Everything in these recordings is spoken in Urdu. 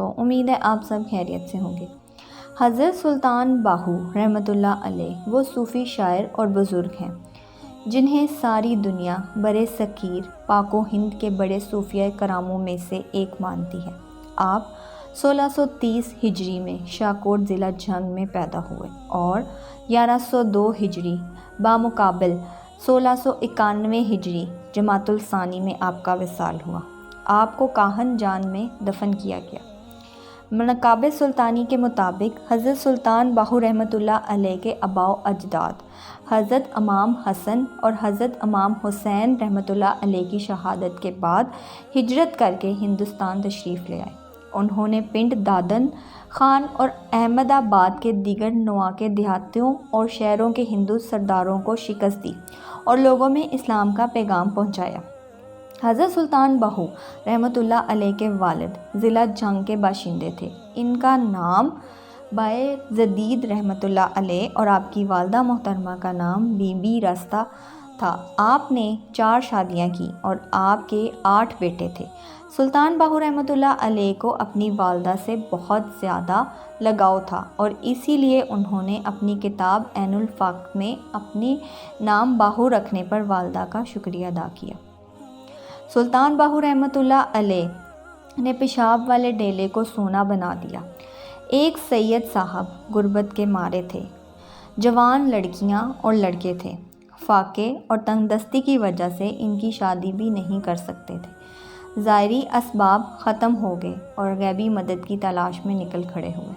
دوستوں، امید ہے آپ سب خیریت سے ہوں گے۔ حضرت سلطان باہو رحمۃ اللہ علیہ وہ صوفی شاعر اور بزرگ ہیں جنہیں ساری دنیا برِ صغیر پاک و ہند کے بڑے صوفیہ کراموں میں سے ایک مانتی ہے۔ آپ 1630 ہجری میں شاہکوٹ ضلع جھنگ میں پیدا ہوئے اور 1102 ہجری بامقابل 1691 ہجری جمادی الثانی میں آپ کا وصال ہوا۔ آپ کو کاہن جان میں دفن کیا گیا۔ مناقب سلطانی کے مطابق حضرت سلطان باہو رحمۃ اللہ علیہ کے آباء و اجداد حضرت امام حسن اور حضرت امام حسین رحمۃ اللہ علیہ کی شہادت کے بعد ہجرت کر کے ہندوستان تشریف لے آئے۔ انہوں نے پنڈ دادن خان اور احمد آباد کے دیگر نواح کے دیہاتوں اور شہروں کے ہندو سرداروں کو شکست دی اور لوگوں میں اسلام کا پیغام پہنچایا۔ حضرت سلطان باہو رحمۃ اللہ علیہ کے والد ضلع جھنگ کے باشندے تھے۔ ان کا نام بائے جدید رحمۃ اللہ علیہ اور آپ کی والدہ محترمہ کا نام بی بی راستہ تھا۔ آپ نے 4 شادیاں کی اور آپ کے 8 بیٹے تھے۔ سلطان باہو رحمۃ اللہ علیہ کو اپنی والدہ سے بہت زیادہ لگاؤ تھا اور اسی لیے انہوں نے اپنی کتاب عین الفقہ میں اپنے نام باہو رکھنے پر والدہ کا شکریہ ادا کیا۔ سلطان باہو رحمۃ اللہ علیہ نے پیشاب والے ڈیلے کو سونا بنا دیا۔ ایک سید صاحب غربت کے مارے تھے۔ جوان لڑکیاں اور لڑکے تھے۔ فاقے اور تنگ دستی کی وجہ سے ان کی شادی بھی نہیں کر سکتے تھے۔ ظاہری اسباب ختم ہو گئے اور غیبی مدد کی تلاش میں نکل کھڑے ہوئے۔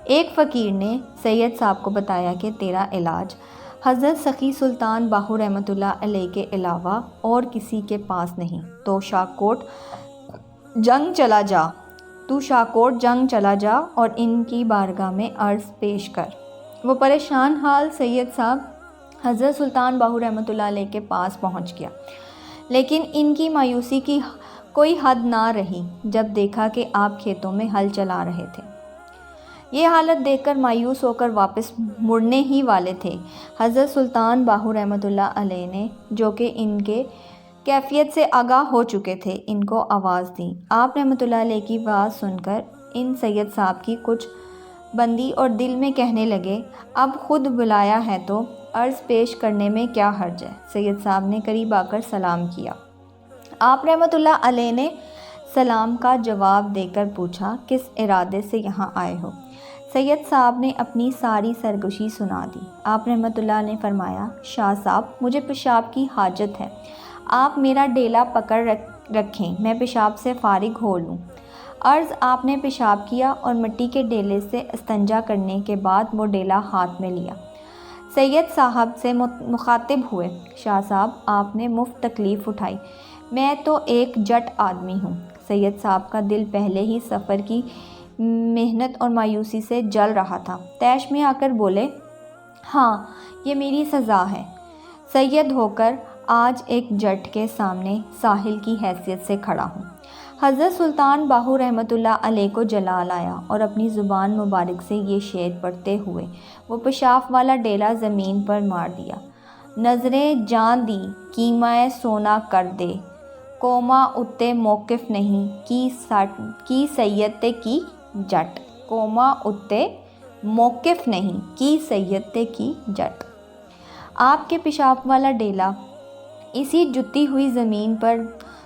ایک فقیر نے سید صاحب کو بتایا کہ تیرا علاج حضرت سخی سلطان باہو رحمۃ اللہ علیہ کے علاوہ اور کسی کے پاس نہیں، تو شاہکوٹ جنگ چلا جا اور ان کی بارگاہ میں عرض پیش کر۔ وہ پریشان حال سید صاحب حضرت سلطان باہو رحمۃ اللہ علیہ کے پاس پہنچ گیا، لیکن ان کی مایوسی کی کوئی حد نہ رہی جب دیکھا کہ آپ کھیتوں میں ہل چلا رہے تھے۔ یہ حالت دیکھ کر مایوس ہو کر واپس مڑنے ہی والے تھے۔ حضرت سلطان باہو رحمۃ اللہ علیہ نے، جو کہ ان کے کیفیت سے آگاہ ہو چکے تھے، ان کو آواز دی۔ آپ رحمۃ اللہ علیہ کی بات سن کر ان سید صاحب کی کچھ بندی اور دل میں کہنے لگے، اب خود بلایا ہے تو عرض پیش کرنے میں کیا حرج ہے۔ سید صاحب نے قریب آ کر سلام کیا۔ آپ رحمۃ اللہ علیہ نے سلام کا جواب دے کر پوچھا، کس ارادے سے یہاں آئے ہو؟ سید صاحب نے اپنی ساری سرگوشی سنا دی۔ آپ رحمۃ اللہ نے فرمایا، شاہ صاحب مجھے پیشاب کی حاجت ہے، آپ میرا ڈیلا پکڑ رکھیں، میں پیشاب سے فارغ ہو لوں۔ عرض آپ نے پیشاب کیا اور مٹی کے ڈیلے سے استنجا کرنے کے بعد وہ ڈیلا ہاتھ میں لیا۔ سید صاحب سے مخاطب ہوئے، شاہ صاحب آپ نے مفت تکلیف اٹھائی، میں تو ایک جٹ آدمی ہوں۔ سید صاحب کا دل پہلے ہی سفر کی محنت اور مایوسی سے جل رہا تھا۔ طیش میں آ کر بولے، ہاں یہ میری سزا ہے، سید ہو کر آج ایک جٹ کے سامنے ساحل کی حیثیت سے کھڑا ہوں۔ حضرت سلطان باہو رحمۃ اللہ علیہ کو جلال آیا اور اپنی زبان مبارک سے یہ شعر پڑھتے ہوئے وہ پیشاب والا ڈیلا زمین پر مار دیا۔ نظریں جان دی کیمائے سونا کر دے، قوما اتے موقف نہیں کی سید تے کی جٹ، قوما اتے موقف نہیں کی سید تے کی جٹ۔ آپ کے پیشاب والا ڈیلا اسی جتی ہوئی زمین پر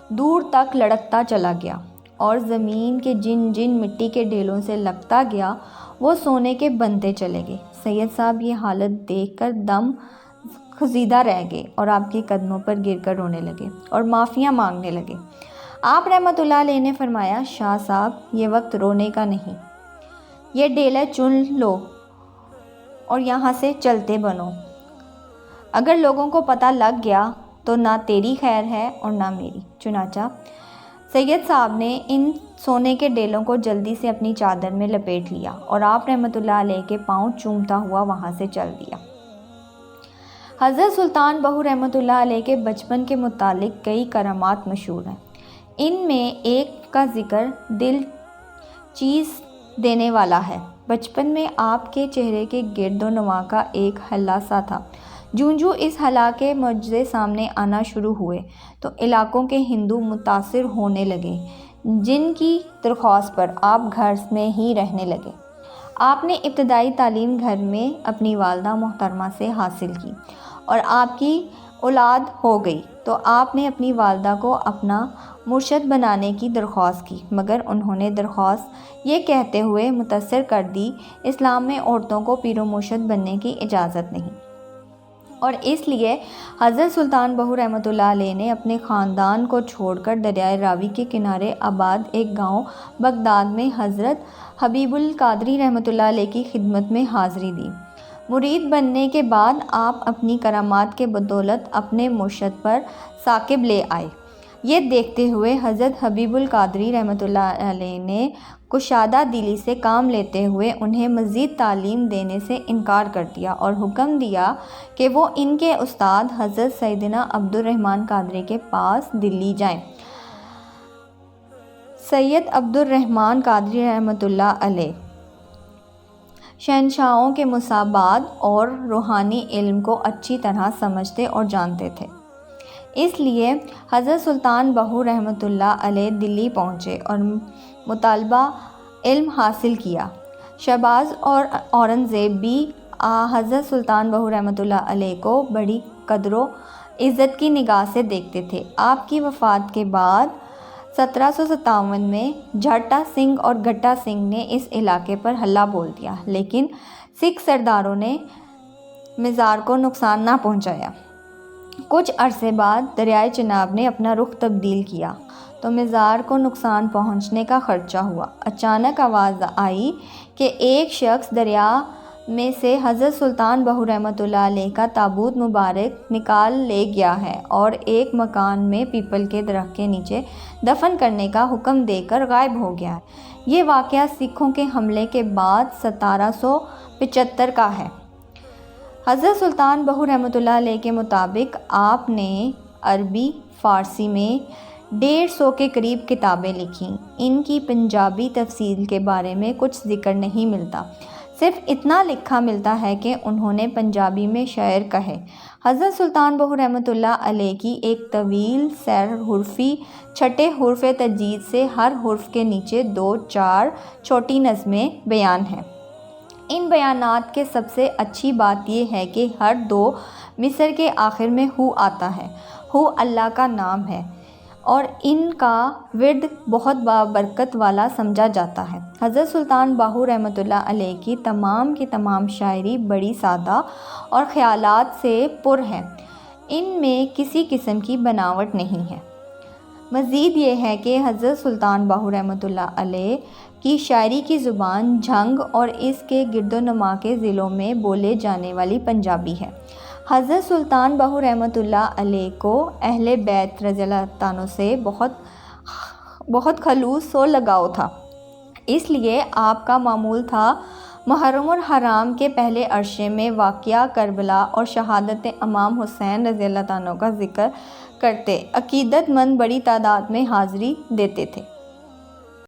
دور تک لڑکتا چلا گیا اور زمین کے جن جن مٹی کے ڈیلوں سے لگتا گیا وہ سونے کے بنتے چلے گئے۔ سید صاحب یہ حالت دیکھ کر دم گزیدہ رہ گئے اور آپ کے قدموں پر گر کر رونے لگے اور معافیاں مانگنے لگے۔ آپ رحمۃ اللہ علیہ نے فرمایا، شاہ صاحب یہ وقت رونے کا نہیں، یہ ڈیلا چن لو اور یہاں سے چلتے بنو، اگر لوگوں کو پتہ لگ گیا تو نہ تیری خیر ہے اور نہ میری۔ چنانچہ سید صاحب نے ان سونے کے ڈیلوں کو جلدی سے اپنی چادر میں لپیٹ لیا اور آپ رحمۃ اللہ علیہ کے پاؤں چومتا ہوا وہاں سے چل دیا۔ حضرت سلطان باہو رحمۃ اللہ علیہ کے بچپن کے متعلق کئی کرامات مشہور ہیں۔ ان میں ایک کا ذکر دل چیز دینے والا ہے۔ بچپن میں آپ کے چہرے کے گرد و نواح کا ایک ہلا سا تھا۔ جوں اس ہلا کے معجزے سامنے آنا شروع ہوئے تو علاقوں کے ہندو متاثر ہونے لگے جن کی درخواست پر آپ گھر میں ہی رہنے لگے۔ آپ نے ابتدائی تعلیم گھر میں اپنی والدہ محترمہ سے حاصل کی اور آپ کی اولاد ہو گئی تو آپ نے اپنی والدہ کو اپنا مرشد بنانے کی درخواست کی، مگر انہوں نے درخواست یہ کہتے ہوئے متصر کر دی، اسلام میں عورتوں کو پیر و مرشد بننے کی اجازت نہیں، اور اس لیے حضرت سلطان بہو رحمۃ اللہ علیہ نے اپنے خاندان کو چھوڑ کر دریائے راوی کے کنارے آباد ایک گاؤں بغداد میں حضرت حبیب القادری رحمۃ اللہ علیہ کی خدمت میں حاضری دی۔ مرید بننے کے بعد آپ اپنی کرامات کے بدولت اپنے مرشد پر ثاقب لے آئے۔ یہ دیکھتے ہوئے حضرت حبیب القادری رحمۃ اللہ علیہ نے کشادہ دلی سے کام لیتے ہوئے انہیں مزید تعلیم دینے سے انکار کر دیا اور حکم دیا کہ وہ ان کے استاد حضرت سیدنا عبد الرحمن قادری کے پاس دلی جائیں۔ سید عبد الرحمن قادری رحمۃ اللہ علیہ شہنشاہوں کے مصابات اور روحانی علم کو اچھی طرح سمجھتے اور جانتے تھے، اس لیے حضرت سلطان بہو رحمۃ اللہ علیہ دلی پہنچے اور مطالبہ علم حاصل کیا۔ شہباز اور اورنگزیب بھی حضرت سلطان بہو رحمۃ اللہ علیہ کو بڑی قدر و عزت کی نگاہ سے دیکھتے تھے۔ آپ کی وفات کے بعد 1757 میں جھٹا سنگھ اور گھٹا سنگھ نے اس علاقے پر حملہ بول دیا، لیکن سکھ سرداروں نے مزار کو نقصان نہ پہنچایا۔ کچھ عرصے بعد دریائے چناب نے اپنا رخ تبدیل کیا تو مزار کو نقصان پہنچنے کا خدشہ ہوا۔ اچانک آواز آئی کہ ایک شخص دریا میں سے حضرت سلطان بہو رحمۃ اللہ علیہ کا تابوت مبارک نکال لے گیا ہے اور ایک مکان میں پیپل کے درخت کے نیچے دفن کرنے کا حکم دے کر غائب ہو گیا ہے۔ یہ واقعہ سکھوں کے حملے کے بعد 1775 کا ہے۔ حضرت سلطان بہو رحمۃ اللہ علیہ کے مطابق آپ نے عربی فارسی میں 150 کے قریب کتابیں لکھیں۔ ان کی پنجابی تفصیل کے بارے میں کچھ ذکر نہیں ملتا، صرف اتنا لکھا ملتا ہے کہ انہوں نے پنجابی میں شعر کہے۔ حضرت سلطان بہو رحمۃ اللہ علیہ کی ایک طویل سیر حرفی چھٹے حرف تجوید سے ہر حرف کے نیچے 2-4 چھوٹی نظمیں بیان ہیں۔ ان بیانات کے سب سے اچھی بات یہ ہے کہ ہر 2 مصر کے آخر میں ہو آتا ہے۔ ہو اللہ کا نام ہے اور ان کا ورد بہت بابرکت والا سمجھا جاتا ہے۔ حضرت سلطان بہو رحمۃ اللہ علیہ کی تمام شاعری بڑی سادہ اور خیالات سے پر ہے، ان میں کسی قسم کی بناوٹ نہیں ہے۔ مزید یہ ہے کہ حضرت سلطان بہو رحمۃ اللہ علیہ کی شاعری کی زبان جھنگ اور اس کے گرد و نما کے ضلعوں میں بولے جانے والی پنجابی ہے۔ حضرت سلطان بہو رحمۃ اللہ علیہ کو اہل بیت رضی اللہ عنہ سے بہت خلوص و لگاؤ تھا، اس لیے آپ کا معمول تھا محرم الحرام کے پہلے عشرے میں واقعہ کربلا اور شہادت امام حسین رضی اللہ عنہ کا ذکر کرتے عقیدت مند بڑی تعداد میں حاضری دیتے تھے۔